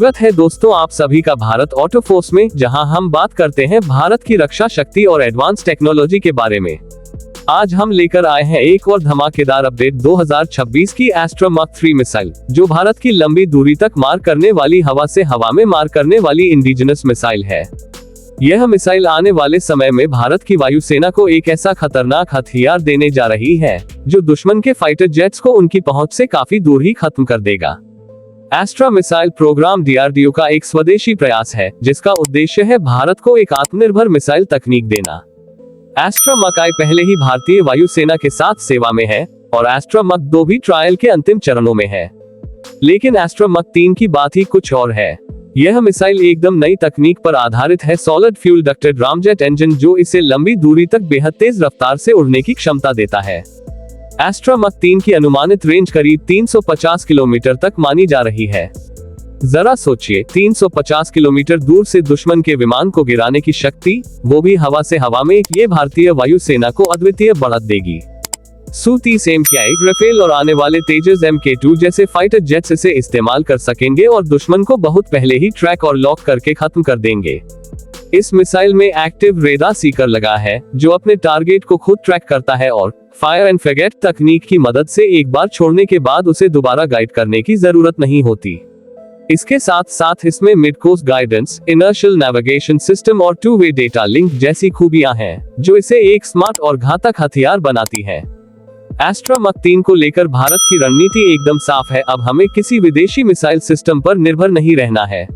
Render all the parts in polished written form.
स्वागत है दोस्तों आप सभी का भारत ऑटो फोर्स में, जहां हम बात करते हैं भारत की रक्षा शक्ति और एडवांस टेक्नोलॉजी के बारे में। आज हम लेकर आए हैं एक और धमाकेदार अपडेट 2026 की एस्ट्रा मक 3 मिसाइल, जो भारत की लंबी दूरी तक मार करने वाली, हवा से हवा में मार करने वाली इंडिजिनस मिसाइल है। यह मिसाइल आने वाले समय में भारत की वायुसेना को एक ऐसा खतरनाक हथियार देने जा रही है जो दुश्मन के फाइटर जेट्स को उनकी पहुंच से काफी दूर ही खत्म कर देगा। एस्ट्रा मिसाइल प्रोग्राम डीआरडीओ का एक स्वदेशी प्रयास है, जिसका उद्देश्य है भारत को एक आत्मनिर्भर मिसाइल तकनीक देना। एस्ट्रा मक आई पहले ही भारतीय वायुसेना के साथ सेवा में है और एस्ट्रा मक 2 भी ट्रायल के अंतिम चरणों में है। लेकिन एस्ट्रा मक 3 की बात ही कुछ और है। यह मिसाइल एकदम नई तकनीक पर आधारित है, solid fuel ducted ramjet engine, जो इसे लंबी दूरी तक बेहद तेज रफ्तार से उड़ने की क्षमता देता है। एस्ट्रा मक 3 की अनुमानित रेंज करीब 350 किलोमीटर तक मानी जा रही है। जरा सोचिए, 350 किलोमीटर दूर से दुश्मन के विमान को गिराने की शक्ति, वो भी हवा से हवा में, ये भारतीय वायुसेना को अद्वितीय बढ़त देगी। Su-30 MKI, राफेल और आने वाले तेजस Mk2 जैसे फाइटर जेट्स इसे इस्तेमाल कर सकेंगे और दुश्मन को बहुत पहले ही ट्रैक और लॉक करके खत्म कर देंगे। इस मिसाइल में एक्टिव रेडार सीकर लगा है, जो अपने टारगेट को खुद ट्रैक करता है और फायर एंड फॉरगेट तकनीक की मदद से एक बार छोड़ने के बाद उसे दोबारा गाइड करने की जरूरत नहीं होती। इसके साथ साथ इसमें mid course guidance, inertial navigation system और 2-वे डेटा लिंक जैसी खूबियां हैं, जो इसे एक स्मार्ट और घातक हथियार बनाती है। एस्ट्रा मक 3 को लेकर भारत की रणनीति एकदम साफ है। अब हमें किसी विदेशी मिसाइल सिस्टम पर निर्भर नहीं रहना है।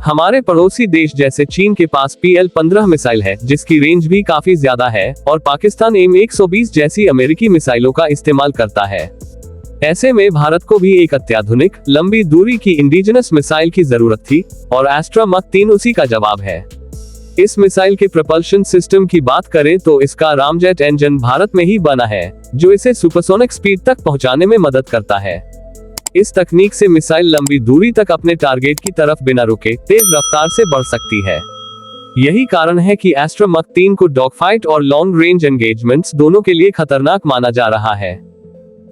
हमारे पड़ोसी देश जैसे चीन के पास PL-15 मिसाइल है, जिसकी रेंज भी काफी ज्यादा है, और पाकिस्तान M120 जैसी अमेरिकी मिसाइलों का इस्तेमाल करता है। ऐसे में भारत को भी एक अत्याधुनिक, लंबी दूरी की इंडिजिनस मिसाइल की जरूरत थी, और एस्ट्रा मक 3 उसी का जवाब है। इस मिसाइल के प्रपल्शन सिस्टम की बात करें तो इसका रामजेट इंजन भारत में ही बना है, जो इसे सुपरसोनिक स्पीड तक पहुंचाने में मदद करता है। इस तकनीक से मिसाइल लंबी दूरी तक अपने टारगेट की तरफ बिना रुके तेज रफ्तार से बढ़ सकती है। यही कारण है कि एस्ट्रा मक 3 को डॉग फाइट और लॉन्ग रेंज एंगेजमेंट्स दोनों के लिए खतरनाक माना जा रहा है।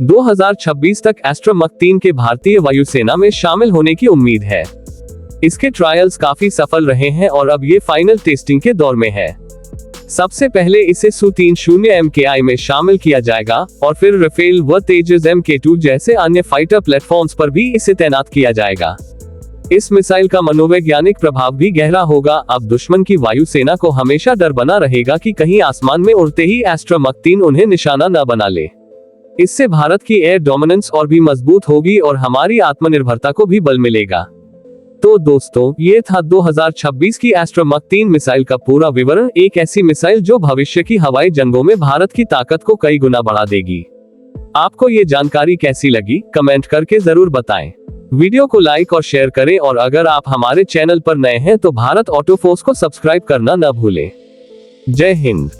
2026 तक एस्ट्रा मक 3 के भारतीय वायुसेना में शामिल होने की उम्मीद है। इसके ट्रायल्स काफी सफल रहे हैं और अब ये फाइनल टेस्टिंग के दौर में है। सबसे पहले इसे Su-30 MKI में शामिल किया जाएगा और फिर राफेल व तेजस Mk2 जैसे अन्य फाइटर प्लेटफॉर्म्स पर भी इसे तैनात किया जाएगा। इस मिसाइल का मनोवैज्ञानिक प्रभाव भी गहरा होगा। अब दुश्मन की वायुसेना को हमेशा डर बना रहेगा कि कहीं आसमान में उड़ते ही एस्ट्रा मक 3 उन्हें निशाना न बना ले। इससे भारत की एयर डोमिनेंस और भी मजबूत होगी और हमारी आत्मनिर्भरता को भी बल मिलेगा। तो दोस्तों, ये था 2026 की एस्ट्रा मक 3 मिसाइल का पूरा विवरण। एक ऐसी मिसाइल जो भविष्य की हवाई जंगों में भारत की ताकत को कई गुना बढ़ा देगी। आपको ये जानकारी कैसी लगी, कमेंट करके जरूर बताएं। वीडियो को लाइक और शेयर करें, और अगर आप हमारे चैनल पर नए हैं तो भारत ऑटो फोर्स को सब्सक्राइब करना न भूलें। जय हिंद।